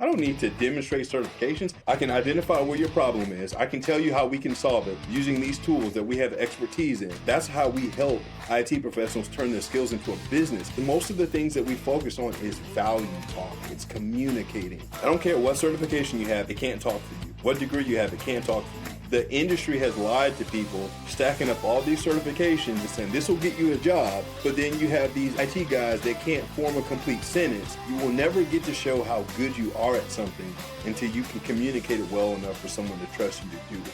I don't need to demonstrate certifications. I can identify where your problem is. I can tell you how we can solve it using these tools that we have expertise in. That's how we help IT professionals turn their skills into a business. And most of the things that we focus on is value talk. It's communicating. I don't care what certification you have, it can't talk for you. What degree you have, it can't talk for you. The industry has lied to people, stacking up all these certifications and saying this will get you a job, but then you have these IT guys that can't form a complete sentence. You will never get to show how good you are at something until you can communicate it well enough for someone to trust you to do it.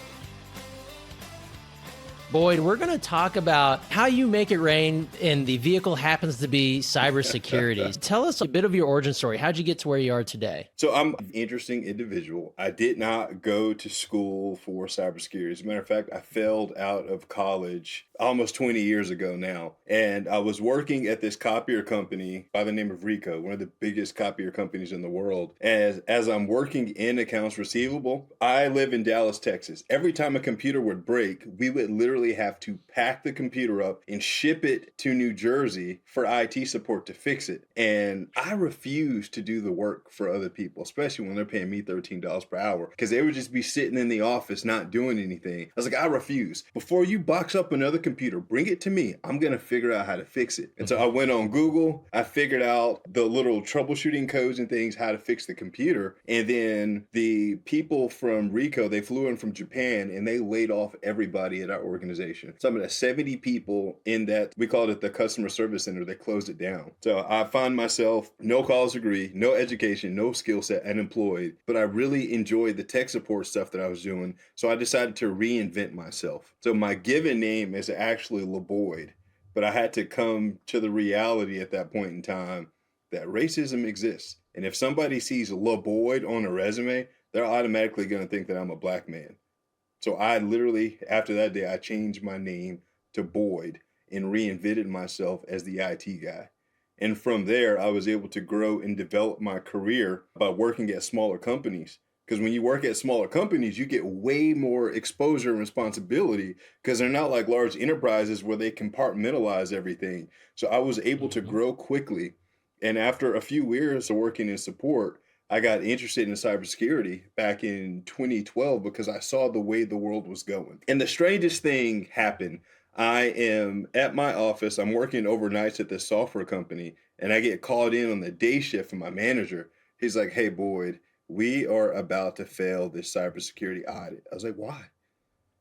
Boyd, we're going to talk about how you make it rain and the vehicle happens to be cybersecurity. Tell us a bit of your origin story. How'd you get to where you are today? So I'm an interesting individual. I did not go to school for cybersecurity. As a matter of fact, I failed out of college almost 20 years ago now. And I was working at this copier company by the name of Rico, one of the biggest copier companies in the world. As I'm working in accounts receivable, I live in Dallas, Texas. Every time a computer would break, we would literally have to pack the computer up and ship it to New Jersey for IT support to fix it. And I refuse to do the work for other people, especially when they're paying me $13 per hour, because they would just be sitting in the office not doing anything. I was like, I refuse. Before you box up another computer, bring it to me. I'm going to figure out how to fix it. And so I went on Google. I figured out the little troubleshooting codes and things, how to fix the computer. And then the people from Rico, they flew in from Japan and they laid off everybody at our organization. Some of the 70 people in that, we called it the customer service center, they closed it down. So I find myself no college degree, no education, no skill set, unemployed, but I really enjoyed the tech support stuff that I was doing. So I decided to reinvent myself. So my given name is actually LeBoyd, but I had to come to the reality at that point in time that racism exists. And if somebody sees LeBoyd on a resume, they're automatically going to think that I'm a black man. So I literally, after that day, I changed my name to Boyd and reinvented myself as the IT guy. And from there, I was able to grow and develop my career by working at smaller companies. Because when you work at smaller companies, you get way more exposure and responsibility because they're not like large enterprises where they compartmentalize everything. So I was able to grow quickly. And after a few years of working in support, I got interested in cybersecurity back in 2012 because I saw the way the world was going. And the strangest thing happened. I am at my office. I'm working overnights at this software company, and I get called in on the day shift from my manager. He's like, "Hey, Boyd, we are about to fail this cybersecurity audit." I was like, "Why?"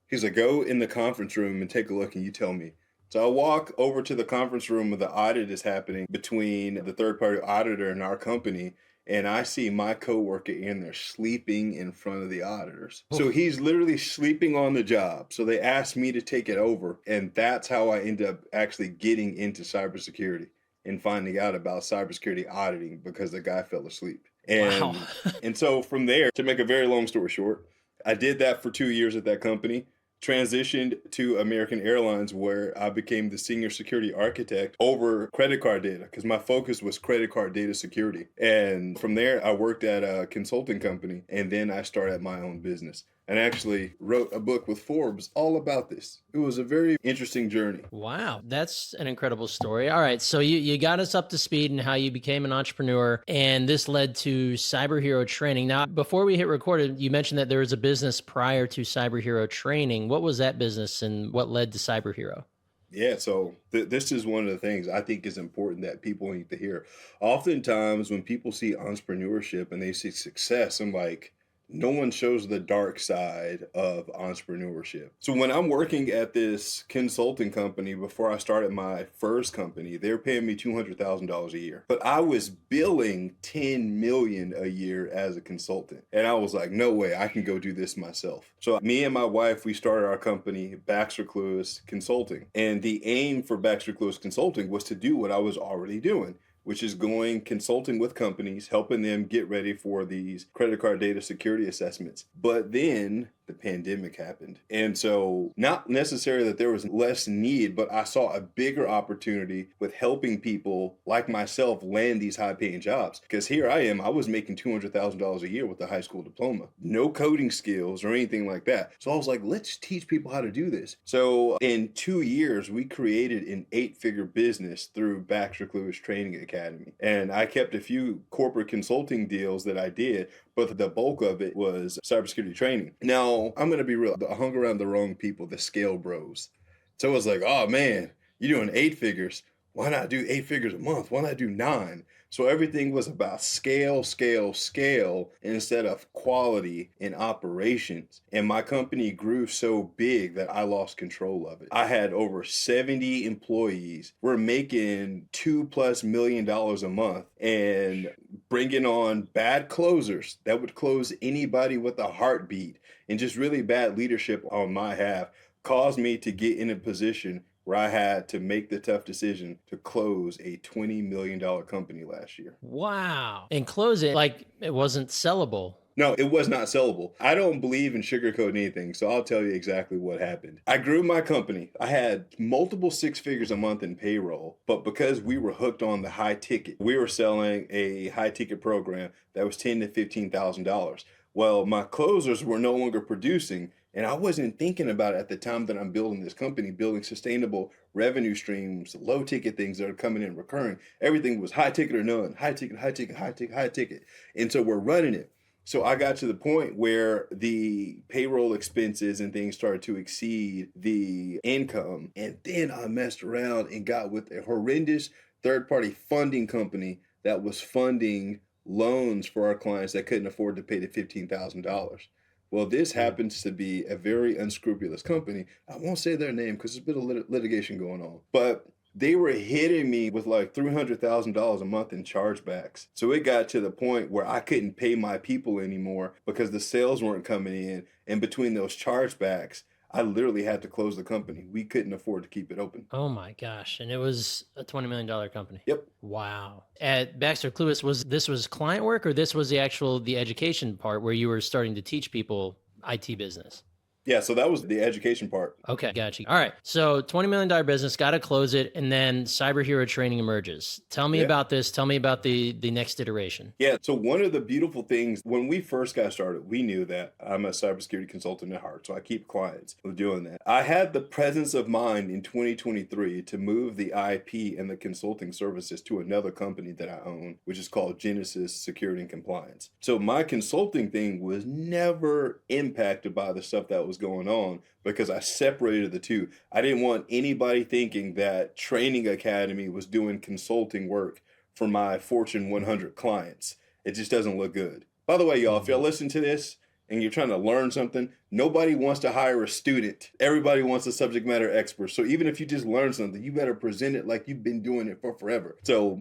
He's like, "Go in the conference room and take a look and you tell me." So I walk over to the conference room where the audit is happening between the third-party auditor and our company. And I see my coworker in there sleeping in front of the auditors. So he's literally sleeping on the job. So they asked me to take it over. And that's how I end up actually getting into cybersecurity and finding out about cybersecurity auditing because the guy fell asleep. And, Wow. and so from there, to make a very long story short, I did that for 2 years at that company. Transitioned to American Airlines where I became the senior security architect over credit card data because my focus was credit card data security. And from there, I worked at a consulting company and then I started my own business and actually wrote a book with Forbes all about this. It was a very interesting journey. Wow, that's an incredible story. All right, so you got us up to speed in how you became an entrepreneur, and this led to Cyber Hero training. Now, before we hit record, you mentioned that there was a business prior to Cyber Hero training. What was that business and what led to Cyber Hero? Yeah, so this is one of the things I think is important that people need to hear. Oftentimes, when people see entrepreneurship and they see success, I'm like, no one shows the dark side of entrepreneurship. So when I'm working at this consulting company, before I started my first company, they were paying me $200,000 a year. But I was billing $10 million a year as a consultant. And I was like, no way, I can go do this myself. So me and my wife, we started our company, Baxter Clewis Consulting. And the aim for Baxter Clewis Consulting was to do what I was already doing, which is going consulting with companies, helping them get ready for these credit card data security assessments. But then the pandemic happened. And so not necessarily that there was less need, but I saw a bigger opportunity with helping people like myself land these high paying jobs. Because here I am, I was making $200,000 a year with a high school diploma, no coding skills or anything like that. So I was like, let's teach people how to do this. So in 2 years, we created an 8-figure business through Baxter Clewis Training Academy. And I kept a few corporate consulting deals that I did, but the bulk of it was cybersecurity training. Now, I'm going to be real. I hung around the wrong people, the scale bros. So it was like, oh man, you're doing 8 figures. Why not do 8 figures a month? Why not do 9? So everything was about scale, scale, scale instead of quality in operations. And my company grew so big that I lost control of it. I had over 70 employees. We're making $2+ million a month and bringing on bad closers that would close anybody with a heartbeat, and just really bad leadership on my half caused me to get in a position where I had to make the tough decision to close a $20 million company last year. Wow. And close it like it wasn't sellable. No, it was not sellable. I don't believe in sugarcoating anything, so I'll tell you exactly what happened. I grew my company. I had multiple 6 figures a month in payroll, but because we were hooked on the high ticket, we were selling a high ticket program that was $10,000 to $15,000. Well, my closers were no longer producing, and I wasn't thinking about it at the time that I'm building this company, building sustainable revenue streams, low ticket things that are coming in recurring. Everything was high ticket or none, high ticket, high ticket, high ticket, high ticket. And so we're running it. So I got to the point where the payroll expenses and things started to exceed the income. And then I messed around and got with a horrendous third-party funding company that was funding loans for our clients that couldn't afford to pay the $15,000. Well, this happens to be a very unscrupulous company. I won't say their name because there's a bit of litigation going on. But they were hitting me with like $300,000 a month in chargebacks. So it got to the point where I couldn't pay my people anymore because the sales weren't coming in. And between those chargebacks, I literally had to close the company. We couldn't afford to keep it open. Oh my gosh. And it was a $20 million company. Yep. Wow. At Baxter Clewis, was client work, or this was the education part where you were starting to teach people IT business? Yeah, so that was the education part. Okay, gotcha. All right. So $20 million business, got to close it. And then Cyber Hero Training emerges. Tell me about this. Tell me about the next iteration. Yeah. So one of the beautiful things, when we first got started, we knew that I'm a cybersecurity consultant at heart. So I keep clients with doing that. I had the presence of mind in 2023 to move the IP and the consulting services to another company that I own, which is called Genesis Security and Compliance. So my consulting thing was never impacted by the stuff that was going on because I separated the two. I didn't want anybody thinking that Training Academy was doing consulting work for my Fortune 100 clients. It just doesn't look good. By the way, y'all, if y'all listen to this and you're trying to learn something, nobody wants to hire a student. Everybody wants a subject matter expert. So even if you just learn something, you better present it like you've been doing it for forever. So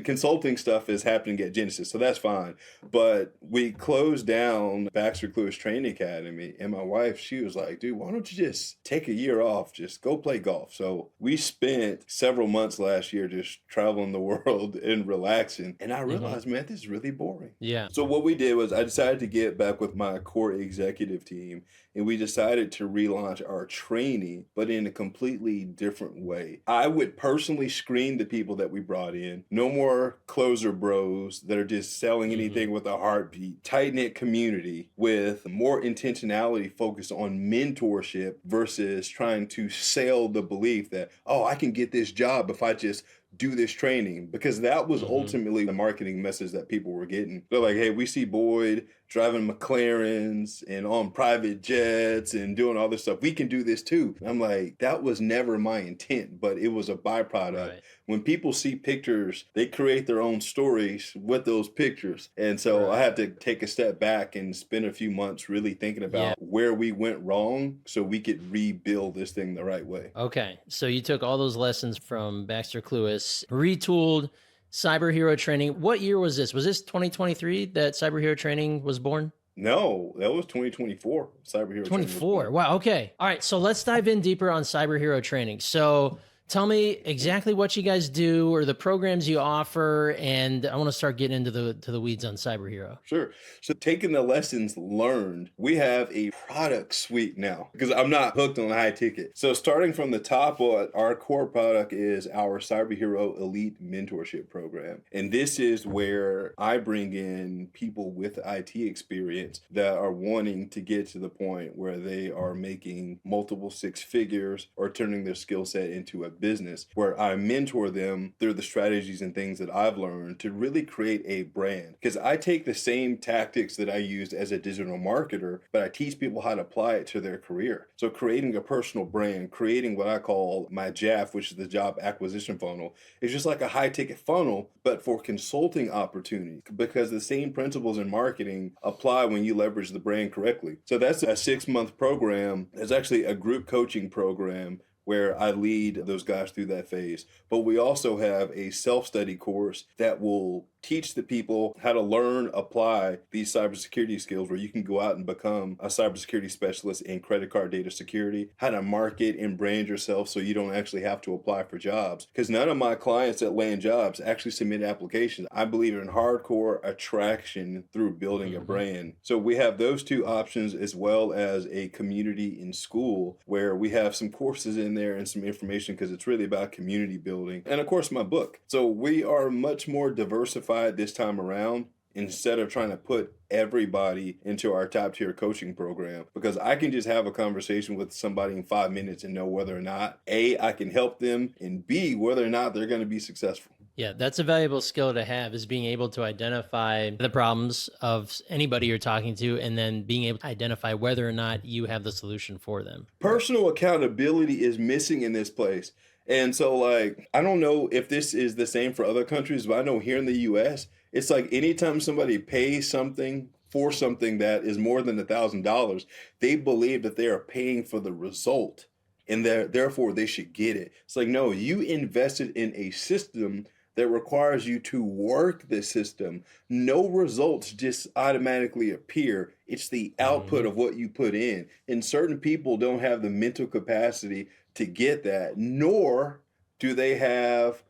consulting stuff is happening at Genesis, so that's fine. But we closed down Baxter Clewis Training Academy, and my wife, she was like, dude, why don't you just take a year off? Just go play golf. So we spent several months last year just traveling the world and relaxing. And I realized, man, this is really boring. Yeah. So what we did was I decided to get back with my core executive team, and we decided to relaunch our training, but in a completely different way. I would personally screen the people that we brought in. No more closer bros that are just selling anything with a heartbeat. Tight-knit community with more intentionality focused on mentorship versus trying to sell the belief that, oh, I can get this job if I just do this training, because that was ultimately the marketing message that people were getting. They're like, hey, we see Boyd driving McLarens and on private jets and doing all this stuff. We can do this too. I'm like, that was never my intent, but it was a byproduct. Right. When people see pictures, they create their own stories with those pictures. And so I had to take a step back and spend a few months really thinking about where we went wrong so we could rebuild this thing the right way. Okay. So you took all those lessons from Baxter Clewis, retooled Cyber Hero Training. What year was this? Was this 2023 that Cyber Hero Training was born? No, that was 2024. Cyber Hero 24. Wow. Okay. All right. So let's dive in deeper on Cyber Hero Training. So Tell me exactly what you guys do or the programs you offer, and I want to start getting into the weeds on Cyber Hero. Sure. So, taking the lessons learned, we have a product suite now because I'm not hooked on high ticket. So, starting from the top, our core product is our Cyber Hero Elite Mentorship Program. And this is where I bring in people with IT experience that are wanting to get to the point where they are making multiple six figures or turning their skill set into a business, where I mentor them through the strategies and things that I've learned to really create a brand. Because I take the same tactics that I used as a digital marketer, but I teach people how to apply it to their career. So creating a personal brand, creating what I call my JAF, which is the job acquisition funnel, is just like a high ticket funnel, but for consulting opportunities, because the same principles in marketing apply when you leverage the brand correctly. So that's a 6-month program. It's actually a group coaching program where I lead those guys through that phase. But we also have a self-study course that will teach the people how to learn, apply these cybersecurity skills, where you can go out and become a cybersecurity specialist in credit card data security, how to market and brand yourself so you don't actually have to apply for jobs. Because none of my clients that land jobs actually submit applications. I believe in hardcore attraction through building a brand. So we have those two options, as well as a community in school where we have some courses in there and some information, because it's really about community building. And of course, my book. So we are much more diversified this time around, instead of trying to put everybody into our top tier coaching program, because I can just have a conversation with somebody in 5 minutes and know whether or not A, I can help them, and B, whether or not they're going to be successful. Yeah, that's a valuable skill to have, is being able to identify the problems of anybody you're talking to, and then being able to identify whether or not you have the solution for them. Personal accountability is missing in this place. And so, like, I don't know if this is the same for other countries, but I know here in the US, it's like anytime somebody pays something for something that is more than $1,000, they believe that they are paying for the result, and therefore they should get it. It's like, no, you invested in a system that requires you to work the system. No results just automatically appear. It's the output of what you put in. And certain people don't have the mental capacity to get that, nor do they have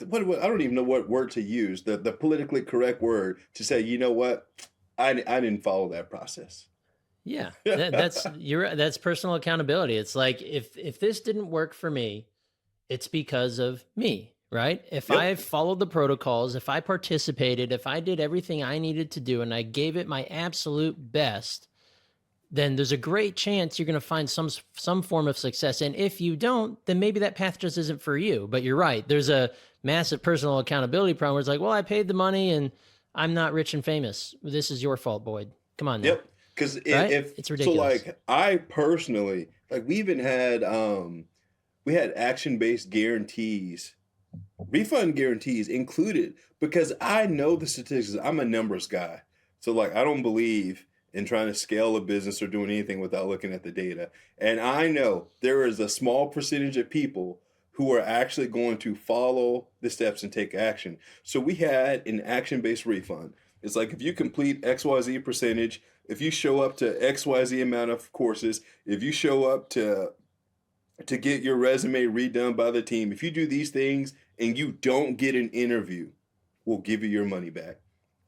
what I don't even know what word to use, the politically correct word to say, you know what, I didn't follow that process. Yeah, that's personal accountability. It's like, if this didn't work for me, it's because of me, right? If Yep. I followed the protocols, if I participated, if I did everything I needed to do and I gave it my absolute best, then there's a great chance you're going to find some form of success. And if you don't, then maybe that path just isn't for you. But you're right. There's a massive personal accountability problem where it's like, well, I paid the money and I'm not rich and famous. This is your fault, Boyd. Come on now. Yep. Because Right? if It's so, ridiculous. like, I personally, like, we even had we had action-based guarantees, refund guarantees included, because I know the statistics. I'm a numbers guy. So, like, I don't believe in trying to scale a business or doing anything without looking at the data. And I know there is a small percentage of people who are actually going to follow the steps and take action. So we had an action-based refund. It's like, if you complete XYZ percentage, if you show up to XYZ amount of courses, if you show up to get your resume redone by the team, if you do these things and you don't get an interview, we'll give you your money back.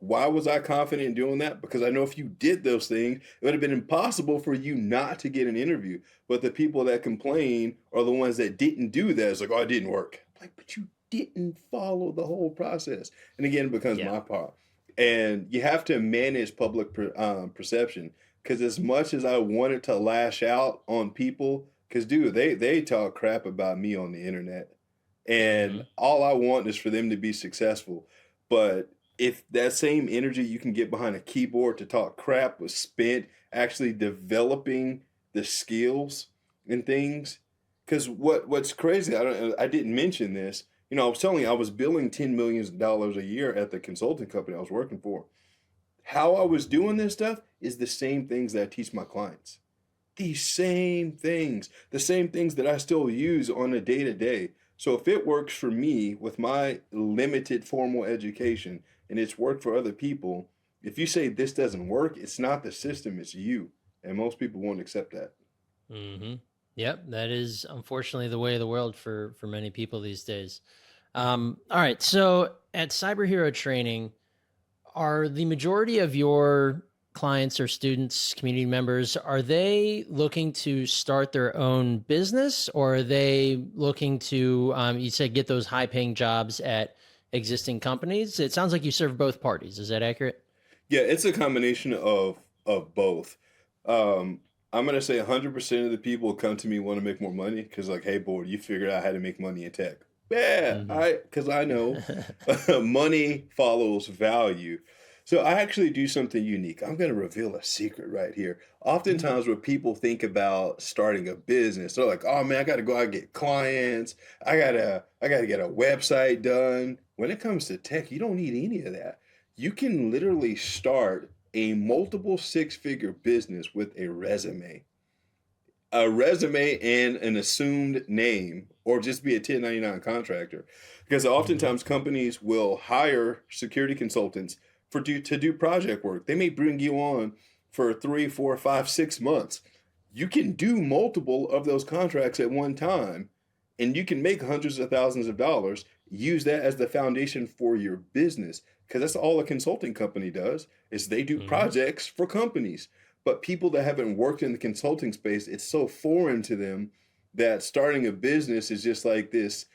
Why was I confident in doing that? Because I know if you did those things, it would have been impossible for you not to get an interview. But the people that complain are the ones that didn't do that. It's like, oh, it didn't work. Like, but you didn't follow the whole process. And again, it becomes my part. And you have to manage public perception. Because as much as I wanted to lash out on people, because, dude, they talk crap about me on the internet. And all I want is for them to be successful. But if that same energy you can get behind a keyboard to talk crap was spent actually developing the skills and things, because what's crazy, I didn't mention this. You know, I was telling you, I was billing $10 million a year at the consulting company I was working for. How I was doing this stuff is the same things that I teach my clients. The same things that I still use on a day-to-day. So if it works for me with my limited formal education and it's worked for other people, if you say this doesn't work, it's not the system, it's you. And most people won't accept that. Mm-hmm. Yep, that is unfortunately the way of the world for many people these days. All right, so at Cyber Hero Training, are the majority of your clients or students, community members, are they looking to start their own business, or are they looking to, you said, get those high paying jobs at existing companies? It sounds like you serve both parties. Is that accurate? Yeah, it's a combination of both. Um, I'm gonna say 100% of the people who come to me want to make more money because, like, hey, boy, you figured out how to make money in tech. Yeah, Hmm. because I know money follows value. So I actually do something unique. I'm gonna reveal a secret right here. Oftentimes, when people think about starting a business, they're like, "Oh man, I got to go out and get clients. I gotta get a website done." When it comes to tech, you don't need any of that. You can literally start a multiple six-figure business with a resume and an assumed name, or just be a 1099 contractor. Because Hmm. oftentimes companies will hire security consultants to do project work. They may bring you on for 3, 4, 5, 6 months. You can do multiple of those contracts at one time, and you can make hundreds of thousands of dollars. Use that as the foundation for your business, because that's all a consulting company does, is they do Hmm. projects for companies. But people that haven't worked in the consulting space, it's so foreign to them that starting a business is just like this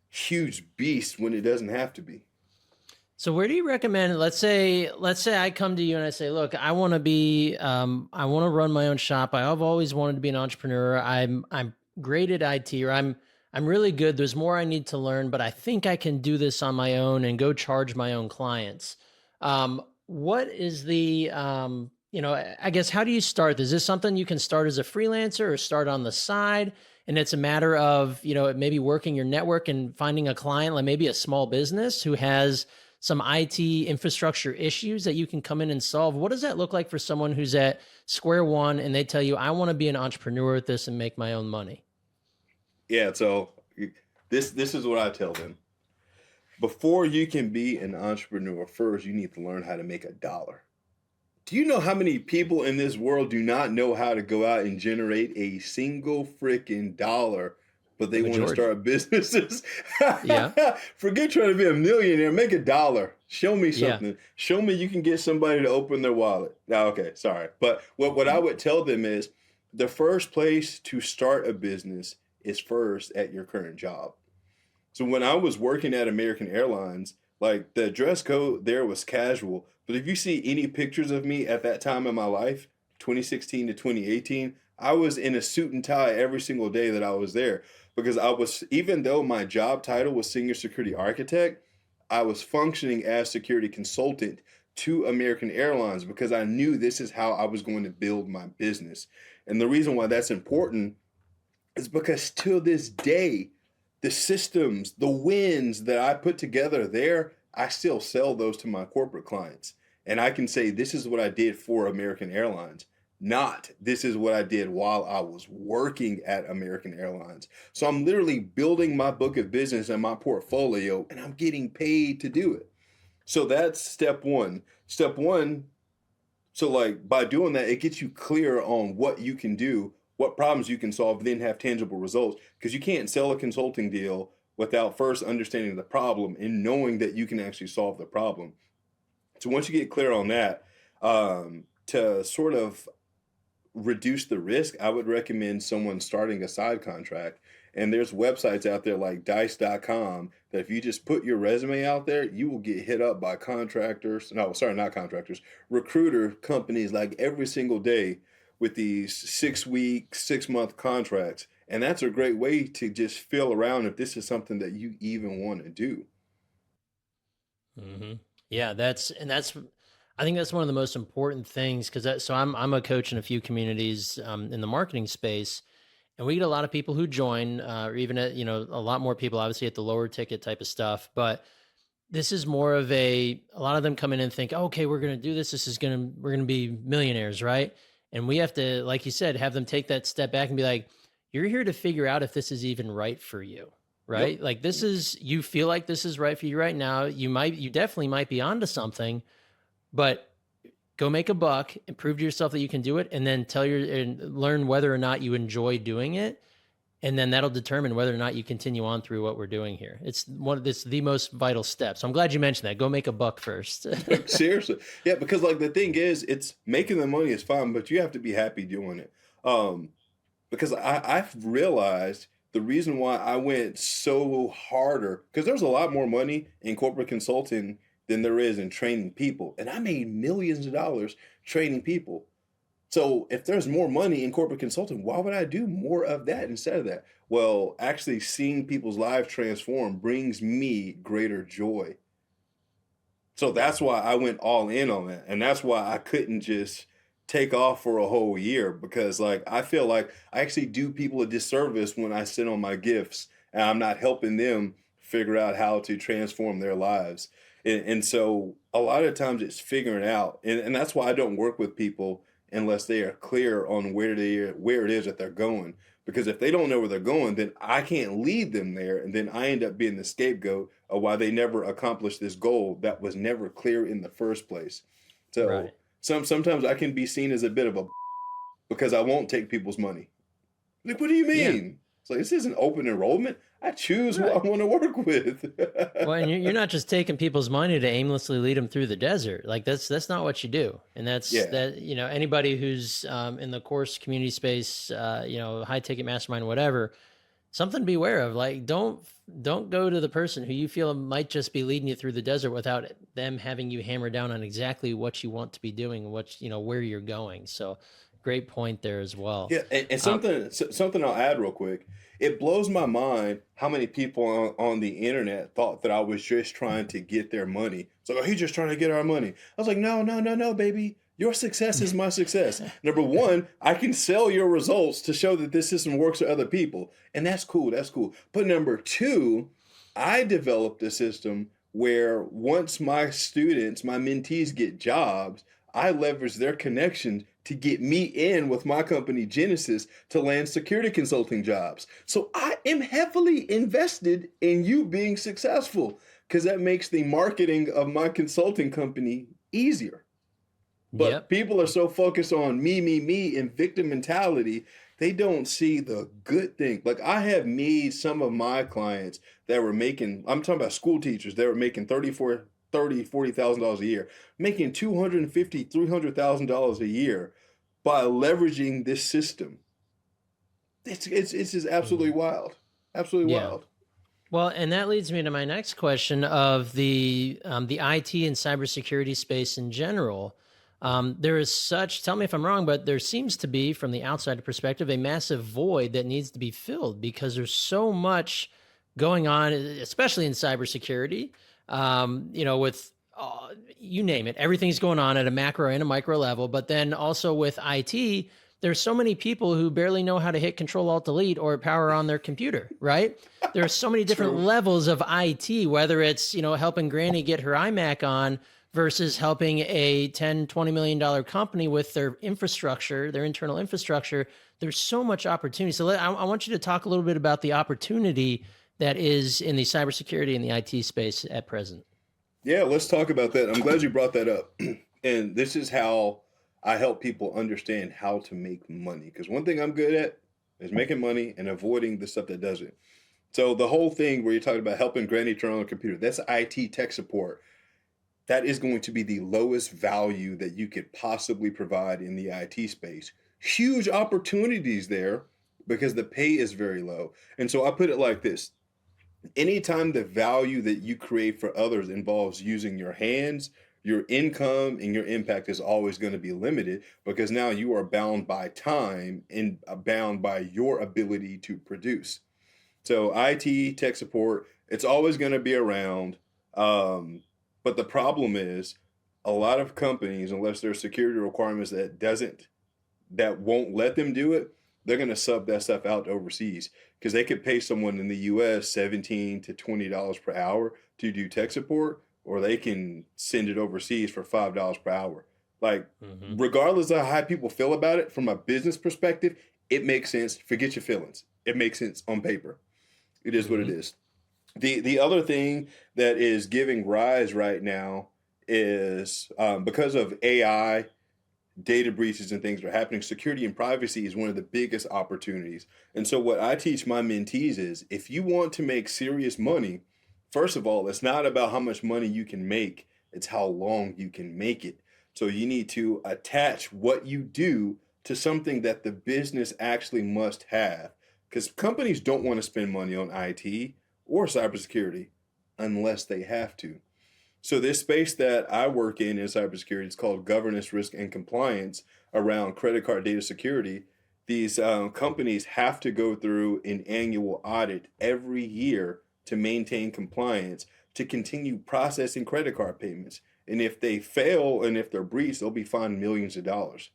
huge beast when it doesn't have to be. So where do you recommend, let's say I come to you and I say, look, I want to run my own shop. I've always wanted to be an entrepreneur. I'm great at IT, or I'm really good. There's more I need to learn, but I think I can do this on my own and go charge my own clients. What is I guess, how do you start? Is this something you can start as a freelancer or start on the side? And it's a matter of, maybe working your network and finding a client, like maybe a small business who has some IT infrastructure issues that you can come in and solve. What does that look like for someone who's at square one and they tell you, I want to be an entrepreneur at this and make my own money? Yeah, so this is what I tell them. Before you can be an entrepreneur, first you need to learn how to make a dollar. Do you know how many people in this world do not know how to go out and generate a single freaking dollar, but The they want to majority. start businesses? Yeah. Forget trying to be a millionaire. Make a dollar. Show me Yeah. something. Show me you can get somebody to open their wallet. Now, okay, sorry. But what I would tell them is the first place to start a business is first at your current job. So when I was working at American Airlines, like the dress code there was casual. But if you see any pictures of me at that time in my life, 2016 to 2018, I was in a suit and tie every single day that I was there because even though my job title was senior security architect, I was functioning as security consultant to American Airlines because I knew this is how I was going to build my business. And the reason why that's important is because till this day, the systems, the wins that I put together there, I still sell those to my corporate clients. And I can say, this is what I did for American Airlines, not this is what I did while I was working at American Airlines. So I'm literally building my book of business and my portfolio, and I'm getting paid to do it. So that's step one. Step one, so like by doing that, it gets you clear on what you can do, what problems you can solve, then have tangible results. Because you can't sell a consulting deal without first understanding the problem and knowing that you can actually solve the problem. So once you get clear on that, to sort of reduce the risk, I would recommend someone starting a side contract. And there's websites out there like dice.com that if you just put your resume out there, you will get hit up by contractors. No, sorry, not contractors, recruiter companies like every single day with these 6 week, 6 month contracts. And that's a great way to just feel around if this is something that you even want to do. Hmm. Yeah, I think that's one of the most important things, because I'm a coach in a few communities in the marketing space, and we get a lot of people who join, or even a lot more people obviously at the lower ticket type of stuff. But this is more of a lot of them come in and think, "Oh, okay, we're going to do this. We're going to be millionaires, right?" And we have to, like you said, have them take that step back and be like, you're here to figure out if this is even right for you, Yep. right? Like, you feel like this is right for you right now. You definitely might be onto something, but go make a buck and prove to yourself that you can do it, and then and learn whether or not you enjoy doing it. And then that'll determine whether or not you continue on through what we're doing here. It's the most vital step. So I'm glad you mentioned that. Go make a buck first. Seriously. Yeah, because like the thing is, it's making the money is fine, but you have to be happy doing it. Because I've realized the reason why I went so harder, because there's a lot more money in corporate consulting than there is in training people. And I made millions of dollars training people. So if there's more money in corporate consulting, why would I do more of that instead of that? Well, actually seeing people's lives transform brings me greater joy. So that's why I went all in on that. And that's why I couldn't just take off for a whole year, because like I feel like I actually do people a disservice when I sit on my gifts and I'm not helping them figure out how to transform their lives. And so a lot of times it's figuring out, and that's why I don't work with people unless they are clear on where it is that they're going. Because if they don't know where they're going, then I can't lead them there, and then I end up being the scapegoat of why they never accomplished this goal that was never clear in the first place. So Right. sometimes I can be seen as a bit of a because I won't take people's money. Like, what do you Yeah. mean? It's like, this isn't open enrollment. I choose who I Right. want to work with. Well, and you're not just taking people's money to aimlessly lead them through the desert. Like that's not what you do. And that's Yeah. that, anybody who's in the course community space, high ticket mastermind, whatever, something to be aware of. Like don't go to the person who you feel might just be leading you through the desert without them having you hammer down on exactly what you want to be doing, where you're going. So great point there as well. Yeah, and Um, something I'll add real quick. It blows my mind how many people on the internet thought that I was just trying to get their money. So oh, he's just trying to get our money. I was like, no, no, no, no, baby. Your success is my success. Number one, I can sell your results to show that this system works for other people, and that's cool. That's cool. But number two, I developed a system where once my students, my mentees get jobs, I leverage their connections to get me in with my company Genesis to land security consulting jobs. So I am heavily invested in you being successful because that makes the marketing of my consulting company easier. But yep. people are so focused on me, and victim mentality, they don't see the good thing. Like I have made some of my clients that were making, I'm talking about school teachers, they were making 34, 30, $40,000 a year, making $250,000, $300,000 a year by leveraging this system. It's just absolutely Mhm. wild. Absolutely Yeah. wild. Well, and that leads me to my next question of the IT and cybersecurity space in general. There is such, tell me if I'm wrong, but there seems to be, from the outside perspective, a massive void that needs to be filled because there's so much going on, especially in cybersecurity. With you name it, everything's going on at a macro and a micro level. But then also with IT, there's so many people who barely know how to hit Control Alt Delete or power on their computer, right? There are so many different True. levels of IT, whether it's, helping Granny get her iMac on versus helping a 10, $20 million company with their infrastructure, their internal infrastructure. There's so much opportunity. So I want you to talk a little bit about the opportunity that is in the cybersecurity and the IT space at present. Yeah, let's talk about that. I'm glad you brought that up. And this is how I help people understand how to make money. Because one thing I'm good at is making money and avoiding the stuff that doesn't. So the whole thing where you're talking about helping Granny turn on a computer, that's IT tech support. That is going to be the lowest value that you could possibly provide in the IT space. Huge opportunities there because the pay is very low. And so I put it like this: anytime the value that you create for others involves using your hands, your income and your impact is always going to be limited because now you are bound by time and bound by your ability to produce. So IT tech support, it's always going to be around. But the problem is a lot of companies, unless there's security requirements that won't let them do it, they're going to sub that stuff out overseas because they could pay someone in the US $17 to $20 per hour to do tech support, or they can send it overseas for $5 per hour. Like, Mm-hmm. regardless of how people feel about it from a business perspective, it makes sense. Forget your feelings. It makes sense on paper. It is what it Mm-hmm. is. The other thing that is giving rise right now is because of AI data breaches and things are happening, security and privacy is one of the biggest opportunities. And so, what I teach my mentees is if you want to make serious money, first of all, it's not about how much money you can make, it's how long you can make it. So, you need to attach what you do to something that the business actually must have. Because companies don't want to spend money on IT or cybersecurity unless they have to. So this space that I work in cybersecurity is called governance, risk, and compliance around credit card data security. These companies have to go through an annual audit every year to maintain compliance, to continue processing credit card payments. And if they fail and if they're breached, they'll be fined millions of dollars.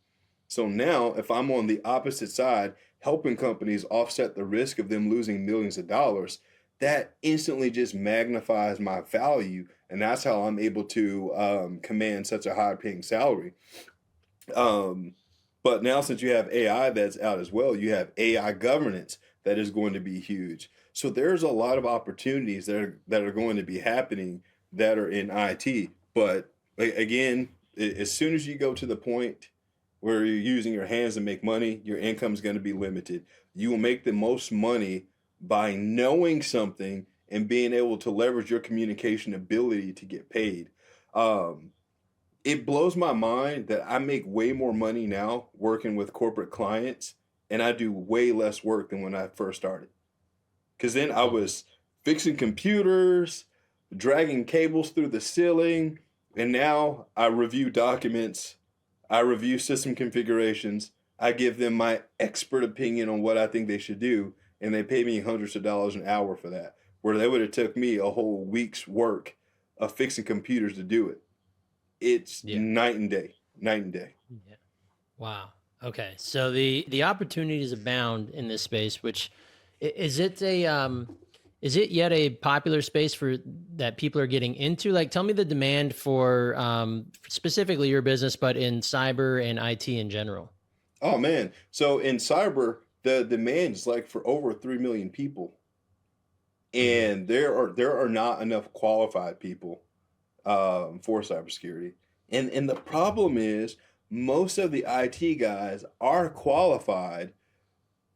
So now, if I'm on the opposite side, helping companies offset the risk of them losing millions of dollars, that instantly just magnifies my value. And that's how I'm able to command such a high paying salary. Um, but now, since you have AI that's out as well, you have AI governance that is going to be huge. So there's a lot of opportunities that are going to be happening that are in IT. But again, as soon as you go to the point where you're using your hands to make money, your income is going to be limited. You will make the most money by knowing something and being able to leverage your communication ability to get paid. Um, it blows my mind that I make way more money now working with corporate clients and I do way less work than when I first started. Because then I Mm. was fixing computers, dragging cables through the ceiling, and now I review documents, I review system configurations, I give them my expert opinion on what I think they should do, and they pay me hundreds of dollars an hour for that. Where they would have took me a whole week's work of fixing computers to do it. It's Yeah. night and day, night and day. Yeah. Wow. Okay. So the opportunities abound in this space, which is it a is it yet a popular space for that people are getting into? Like tell me the demand for specifically your business, but in cyber and IT in general. Oh man. So in cyber, the demand is like for over 3 million people. Hmm. And there are not enough qualified people for cybersecurity. And the problem is most of the IT guys are qualified,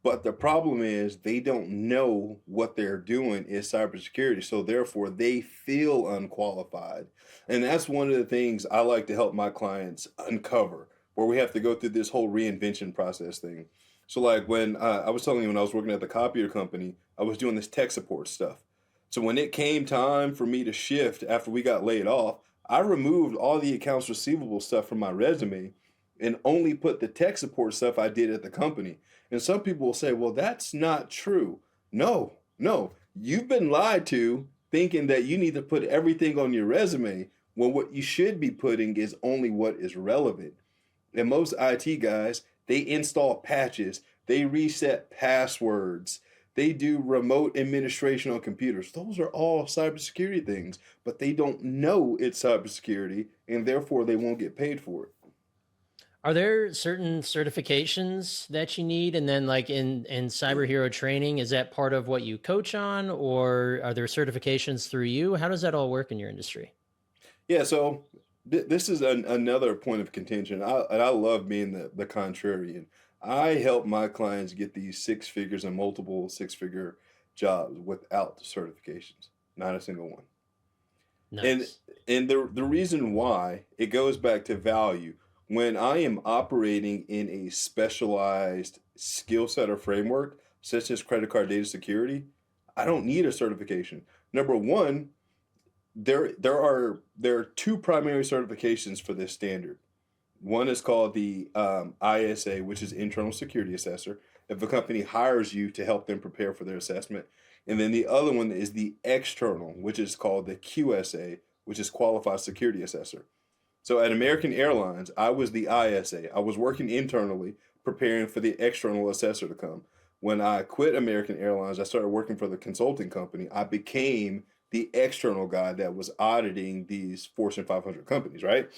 but the problem is they don't know what they're doing is cybersecurity. So therefore they feel unqualified. And that's one of the things I like to help my clients uncover, where we have to go through this whole reinvention process thing. So like when I was telling you when I was working at the Copier company, I was doing this tech support stuff. So when it came time for me to shift after we got laid off, I removed all the accounts receivable stuff from my resume and only put the tech support stuff I did at the company. And some people will say, well, that's not true. No, no. You've been lied to thinking that you need to put everything on your resume when what you should be putting is only what is relevant. And most IT guys, they install patches, they reset passwords, they do remote administration on computers. Those are all cybersecurity things, but they don't know it's cybersecurity and therefore they won't get paid for it. Are there certain certifications that you need? And then like in cyber hero training, is that part of what you coach on, or are there certifications through you? How does that all work in your industry? Yeah, so this is another point of contention. And I love being the contrarian. I help my clients get these six figures and multiple six-figure jobs without certifications, not a single one. And Nice. and the reason why it goes back to value. When I am operating in a specialized skill set or framework, such as credit card data security, I don't need a certification. Number one, there are two primary certifications for this standard. One is called the ISA, which is Internal Security Assessor. If a company hires you to help them prepare for their assessment, and then the other one is the external, which is called the QSA, which is Qualified Security Assessor. So at American Airlines, I was the ISA. I was working internally, preparing for the external assessor to come. When I quit American Airlines, I started working for the consulting company. I became the external guy that was auditing these Fortune 500 companies, right?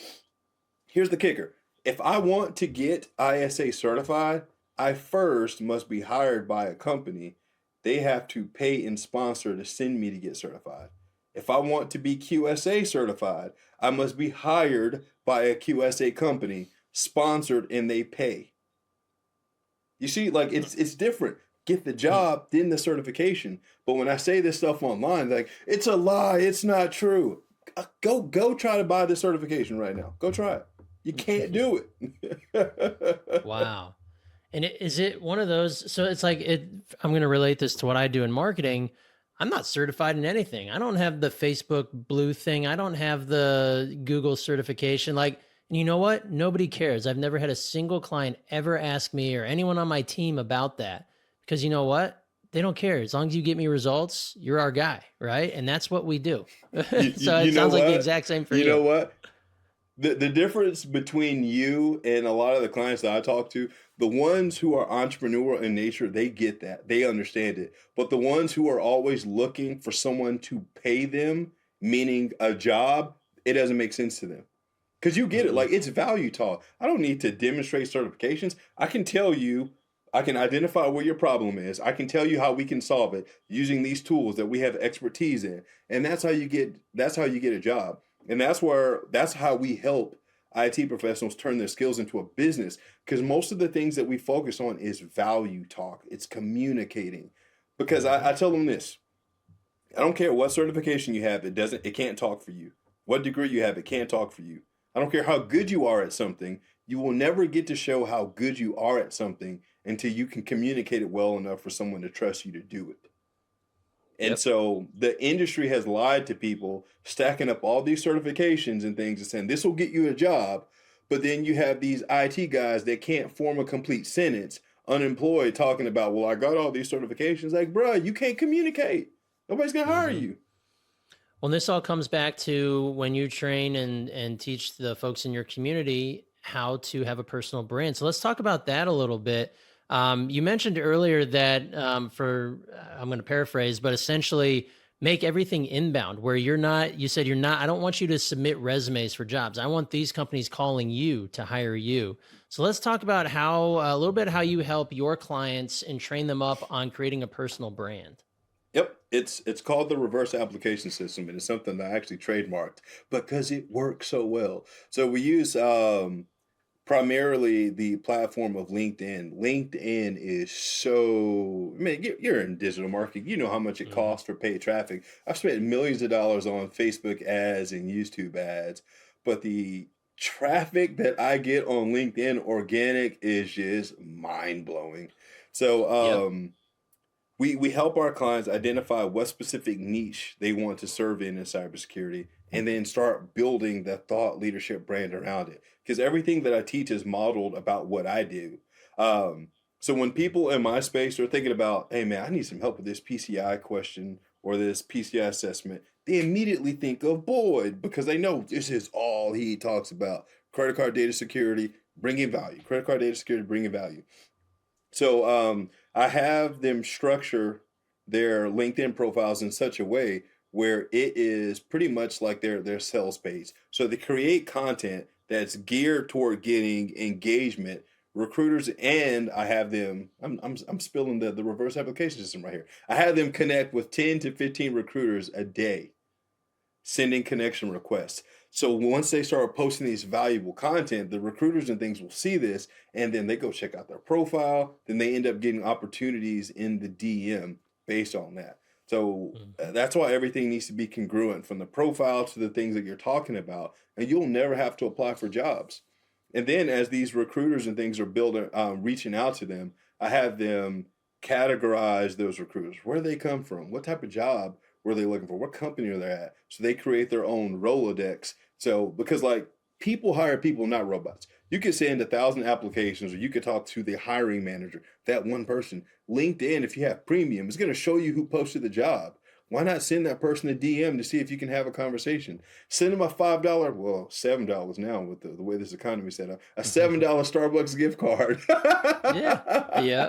Here's the kicker. If I want to get ISA certified, I first must be hired by a company. They have to pay and sponsor to send me to get certified. If I want to be QSA certified, I must be hired by a QSA company sponsored, and they pay. You see, like it's different. Get the job, then the certification. But when I say this stuff online, like it's a lie, it's not true. Go try to buy the certification right now. Go try it. You can't do it. Wow. And is it one of those? So it's like I'm going to relate this to what I do in marketing. I'm not certified in anything. I don't have the Facebook blue thing. I don't have the Google certification. Like, and you know what? Nobody cares. I've never had a single client ever ask me or anyone on my team about that, because you know what? They don't care. As long as you get me results, you're our guy, right? And that's what we do. So it sounds like the exact same for you. You know what? The difference between you and a lot of the clients that I talk to, the ones who are entrepreneurial in nature, they get that. They understand it. But the ones who are always looking for someone to pay them, meaning a job, it doesn't make sense to them. Because you get it. Like, it's value talk. I don't need to demonstrate certifications. I can tell you, I can identify what your problem is. I can tell you how we can solve it using these tools that we have expertise in. And that's how you get a job. And that's how we help IT professionals turn their skills into a business. Because most of the things that we focus on is value talk. It's communicating. Because I tell them this. I don't care what certification you have, it can't talk for you. What degree you have, it can't talk for you. I don't care how good you are at something. You will never get to show how good you are at something until you can communicate it well enough for someone to trust you to do it. And so the industry has lied to people, stacking up all these certifications and things and saying this will get you a job. But then you have these IT guys that can't form a complete sentence, unemployed, talking about, well, I got all these certifications. Like, bro, you can't communicate. Nobody's going to hire you. Well, this all comes back to when you train and teach the folks in your community how to have a personal brand. So let's talk about that a little bit. You mentioned earlier that I'm going to paraphrase, but essentially make everything inbound where you said I don't want you to submit resumes for jobs. I want these companies calling you to hire you. So let's talk about a little bit how you help your clients and train them up on creating a personal brand. Yep, it's called the reverse application system, and it's something that I actually trademarked because it works so well. So we use primarily the platform of LinkedIn. LinkedIn is so, I mean, you're in digital marketing. You know how much it costs for paid traffic. I've spent millions of dollars on Facebook ads and YouTube ads, but the traffic that I get on LinkedIn organic is just mind blowing. So, we help our clients identify what specific niche they want to serve in cybersecurity, and then start building the thought leadership brand around it. Because everything that I teach is modeled about what I do. So when people in my space are thinking about, hey man, I need some help with this PCI question or this PCI assessment, they immediately think of Boyd because they know this is all he talks about. Credit card data security, bringing value. Credit card data security, bringing value. So I have them structure their LinkedIn profiles in such a way where it is pretty much like their sales page. So they create content that's geared toward getting engagement, recruiters, and I have them, I'm spilling the reverse application system right here. I have them connect with 10 to 15 recruiters a day, sending connection requests. So once they start posting these valuable content, the recruiters and things will see this, and then they go check out their profile. Then they end up getting opportunities in the DM based on that. So that's why everything needs to be congruent from the profile to the things that you're talking about, and you'll never have to apply for jobs. And then as these recruiters and things are building, reaching out to them, I have them categorize those recruiters. Where do they come from? What type of job were they looking for? What company are they at? So they create their own Rolodex. So because like people hire people, not robots. You could send 1,000 applications, or you could talk to the hiring manager, that one person. LinkedIn, if you have premium, is going to show you who posted the job. Why not send that person a DM to see if you can have a conversation? Send them a $5, well, $7 now with the way this economy is set up, a $7 Starbucks gift card. Yeah.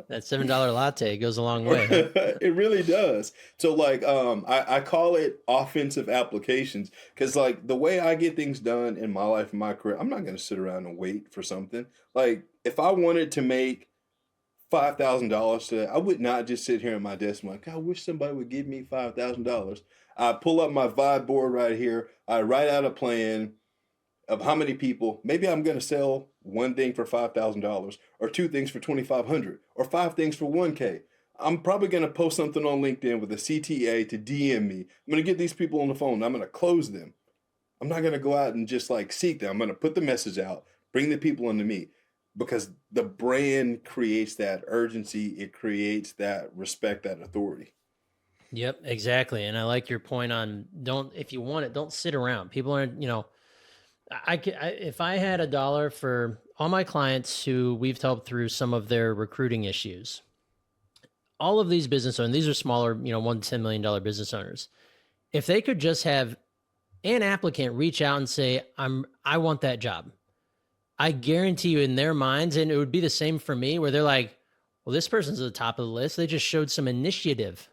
That $7 latte goes a long way. Huh? It really does. So like, I call it offensive applications because like the way I get things done in my life and my career, I'm not going to sit around and wait for something. Like if I wanted to make $5,000 today, I would not just sit here at my desk and like, I wish somebody would give me $5,000. I pull up my vibe board right here. I write out a plan. of how many people, maybe I'm going to sell one thing for $5,000 or two things for 2,500 or five things for 1K. I'm probably going to post something on LinkedIn with a CTA to DM me. I'm going to get these people on the phone. I'm going to close them. I'm not going to go out and just like seek them. I'm going to put the message out, bring the people into me, because the brand creates that urgency. It creates that respect, that authority. Yep, exactly. And I like your point on if you want it, don't sit around. People aren't, if I had $1 for all my clients who we've helped through some of their recruiting issues, all of these business owners, these are smaller, $1 to $10 million business owners. If they could just have an applicant reach out and say, I want that job, I guarantee you in their minds, and it would be the same for me, where they're like, well, this person's at the top of the list. They just showed some initiative,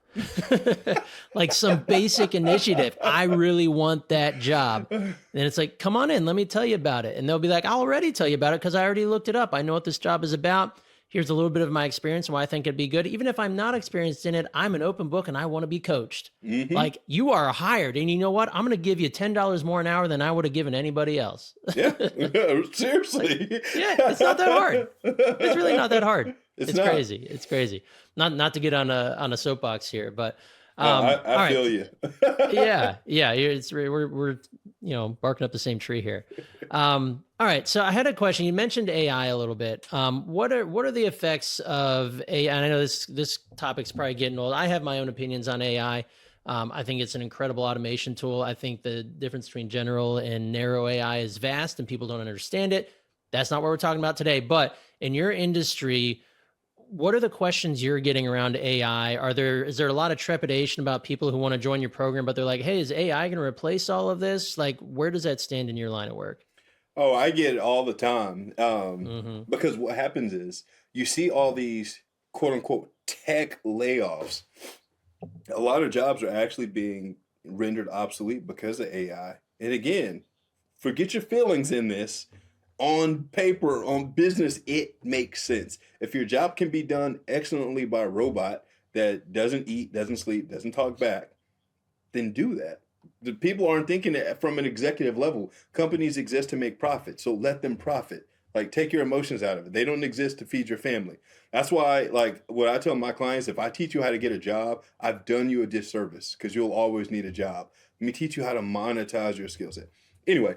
like some basic initiative. I really want that job. And it's like, come on in, let me tell you about it. And they'll be like, I'll already tell you about it because I already looked it up. I know what this job is about. Here's a little bit of my experience and why I think it'd be good. Even if I'm not experienced in it, I'm an open book and I want to be coached. Mm-hmm. Like, you are hired, and you know what? I'm going to give you $10 more an hour than I would have given anybody else. Yeah, seriously. Yeah, it's not that hard. It's really not that hard. It's crazy. It's crazy. Not to get on a soapbox here, but I feel you. yeah. We're barking up the same tree here. All right. So I had a question. You mentioned AI a little bit. What are the effects of AI? And I know this topic's probably getting old. I have my own opinions on AI. I think it's an incredible automation tool. I think the difference between general and narrow AI is vast, and people don't understand it. That's not what we're talking about today. But in your industry, what are the questions you're getting around AI? Is there a lot of trepidation about people who want to join your program, but they're like, hey, is AI going to replace all of this? Like, where does that stand in your line of work? Oh, I get it all the time. Because what happens is you see all these quote unquote tech layoffs. A lot of jobs are actually being rendered obsolete because of AI. And again, forget your feelings in this. On paper, on business, it makes sense. If your job can be done excellently by a robot that doesn't eat, doesn't sleep, doesn't talk back, then do that. The people aren't thinking it from an executive level. Companies exist to make profit, so let them profit. Like, take your emotions out of it. They don't exist to feed your family. That's why, like, what I tell my clients, if I teach you how to get a job, I've done you a disservice, because you'll always need a job. Let me teach you how to monetize your skill set. Anyway,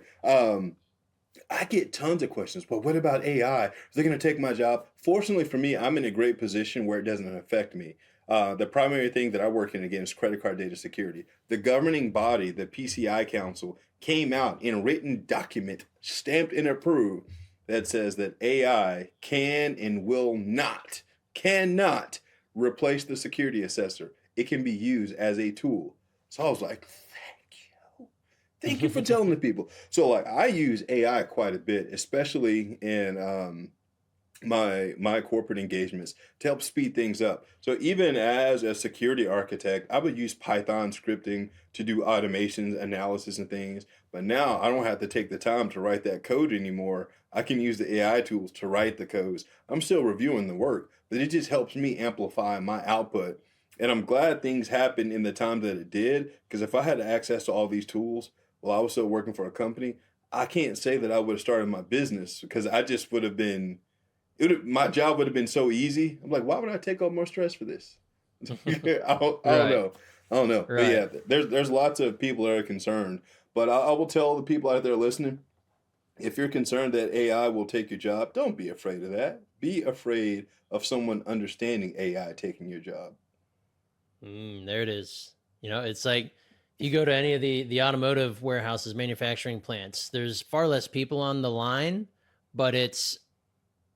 I get tons of questions. But what about AI? Is it going to take my job? Fortunately for me, I'm in a great position where it doesn't affect me. The primary thing that I work in, again, is credit card data security. The governing body, the PCI Council, came out in a written document, stamped and approved, that says that AI can and will not, cannot replace the security assessor. It can be used as a tool. So I was like, thank you for telling the people. So like, I use AI quite a bit, especially in my corporate engagements, to help speed things up. So even as a security architect, I would use Python scripting to do automations, analysis, and things. But now I don't have to take the time to write that code anymore. I can use the AI tools to write the codes. I'm still reviewing the work, but it just helps me amplify my output. And I'm glad things happened in the time that it did, because if I had access to all these tools while I was still working for a company, I can't say that I would have started my business, because I just would have been, my job would have been so easy. I'm like, why would I take on more stress for this? I don't know. Right. But yeah, there's lots of people that are concerned. But I will tell the people out there listening, if you're concerned that AI will take your job, don't be afraid of that. Be afraid of someone understanding AI taking your job. There it is. It's like, you go to any of the automotive warehouses, manufacturing plants, there's far less people on the line, but it's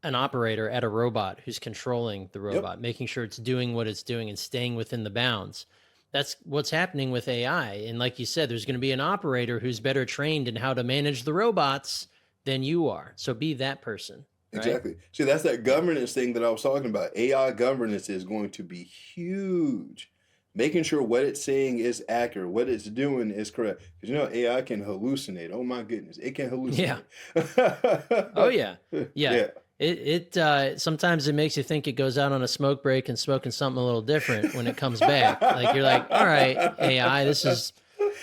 an operator at a robot who's controlling the robot, making sure it's doing what it's doing and staying within the bounds. That's what's happening with AI. And like you said, there's going to be an operator who's better trained in how to manage the robots than you are. So be that person. Right? Exactly. See, that's that governance thing that I was talking about. AI governance is going to be huge. Making sure what it's saying is accurate, what it's doing is correct. Because AI can hallucinate. Oh my goodness, it can hallucinate. Yeah. Oh yeah. Yeah. It sometimes it makes you think it goes out on a smoke break and smoking something a little different when it comes back. Like, you're like, all right, AI, this is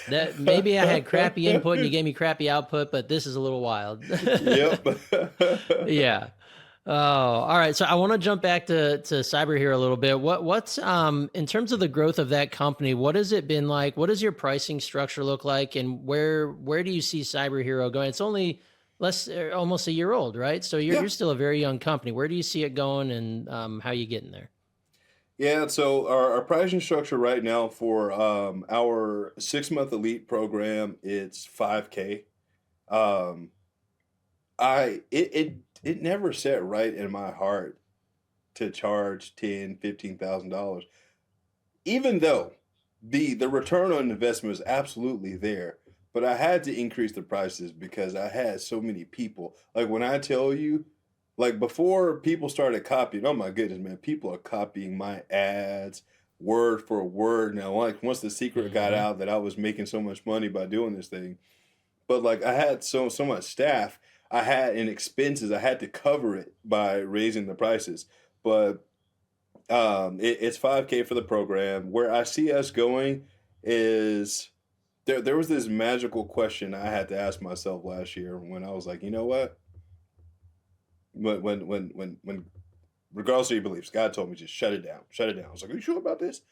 That maybe I had crappy input and you gave me crappy output, but this is a little wild. Yep. Yeah. Oh, all right. So I want to jump back to Cyber here a little bit. What's in terms of the growth of that company, what has it been like? What does your pricing structure look like? And where do you see Cyber Hero going? It's only almost a year old, right? So Yeah. you're still a very young company. Where do you see it going, and how you getting there? Yeah, so our pricing structure right now for our 6 month elite program, it's 5K. Um, it never set right in my heart to charge $10,000, $15,000, even though the return on investment is absolutely there. But I had to increase the prices because I had so many people. Like when I tell you, like before people started copying, oh my goodness, man, people are copying my ads word for word now. Like once the secret got Hmm. out that I was making so much money by doing this thing, but like I had so much staff, I had and expenses, I had to cover it by raising the prices. But it's 5K for the program. Where I see us going is there was this magical question I had to ask myself last year when I was like, you know what? When regardless of your beliefs, God told me just shut it down, shut it down. I was like, are you sure about this?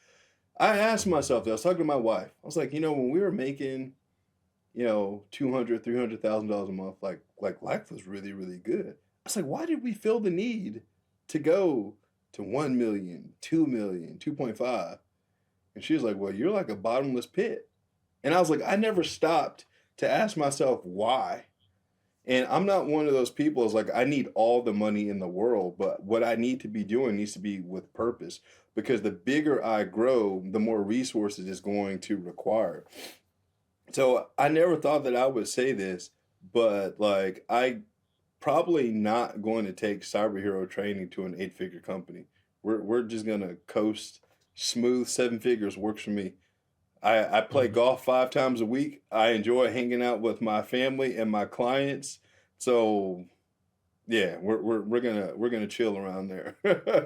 I asked myself that. I was talking to my wife. I was like, when we were making, 200, $300,000 a month, like life was really, really good. I was like, why did we feel the need to go to 1 million, 2 million, 2.5? And she was like, well, you're like a bottomless pit. And I was like, I never stopped to ask myself why. And I'm not one of those people is like, I need all the money in the world, but what I need to be doing needs to be with purpose because the bigger I grow, the more resources it's going to require. So I never thought that I would say this, but like I probably not going to take Cyber Hero training to an 8 figure company. We're just gonna coast smooth 7 figures works for me. I play Hmm. golf 5 times a week. I enjoy hanging out with my family and my clients. So yeah, we're gonna chill around there.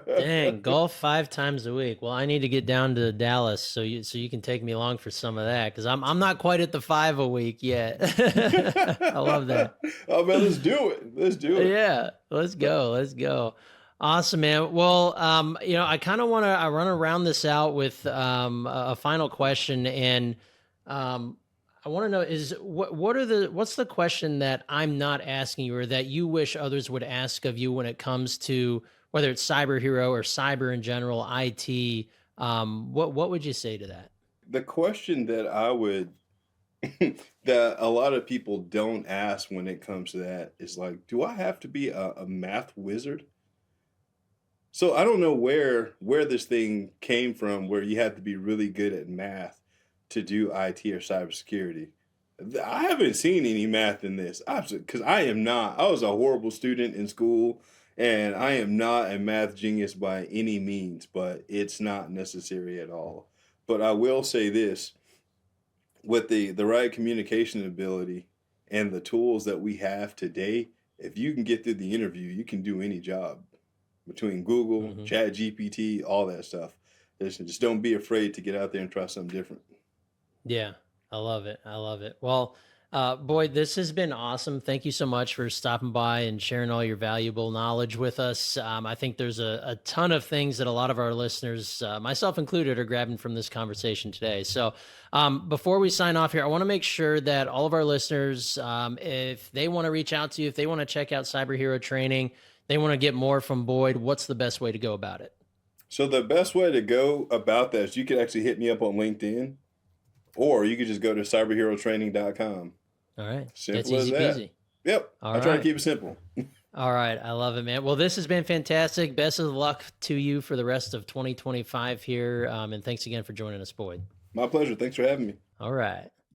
Dang, golf 5 times a week. Well, I need to get down to Dallas so you can take me along for some of that because I'm not quite at the 5 a week yet. I love that. Oh man, let's do it. Let's do it. Yeah, let's go. Let's go. Awesome, man. Well, I kind of want to I run around this out with a final question, and um, I want to know is what's the question that I'm not asking you or that you wish others would ask of you when it comes to whether it's cyber hero or cyber in general, IT. What would you say to that? The question that I would that a lot of people don't ask when it comes to that is like, do I have to be a math wizard? So I don't know where this thing came from, where you have to be really good at math to do IT or cybersecurity. I haven't seen any math in this, because I am not. I was a horrible student in school, and I am not a math genius by any means. But it's not necessary at all. But I will say this: with the right communication ability and the tools that we have today, if you can get through the interview, you can do any job between Google, Hmm. Chat GPT, all that stuff. Just don't be afraid to get out there and try something different. Yeah, I love it. I love it. Well, Boyd, this has been awesome. Thank you so much for stopping by and sharing all your valuable knowledge with us. I think there's a ton of things that a lot of our listeners, myself included, are grabbing from this conversation today. So, before we sign off here, I want to make sure that all of our listeners, if they want to reach out to you, if they want to check out Cyber Hero training, they want to get more from Boyd, what's the best way to go about it? So the best way to go about that is you could actually hit me up on LinkedIn, or you could just go to cyberherotraining.com. All right. That's Simple as easy that. peasy. Yep. All I try to right. keep it simple. All right. I love it, man. Well, this has been fantastic. Best of luck to you for the rest of 2025 here. And thanks again for joining us, Boyd. My pleasure. Thanks for having me. All right.